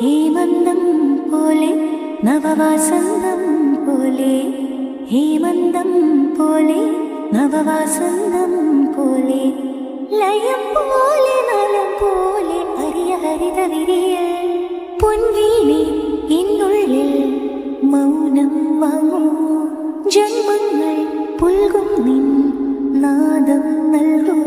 ഹേമന്തം പോലെ നവവസന്തം പോലെ, ഹേമന്തം പോലെ നവവസന്തം പോലെ, ലയം പോലെ നലം പോലെ അരിയ ഹരിത വിരിയൽ പൊൻവീണി എന്നുള്ളിൽ മൗനം വാങ്ങൂ. ജന്മങ്ങൾ പുൽകും നിൻ നാദം നൽകൂ.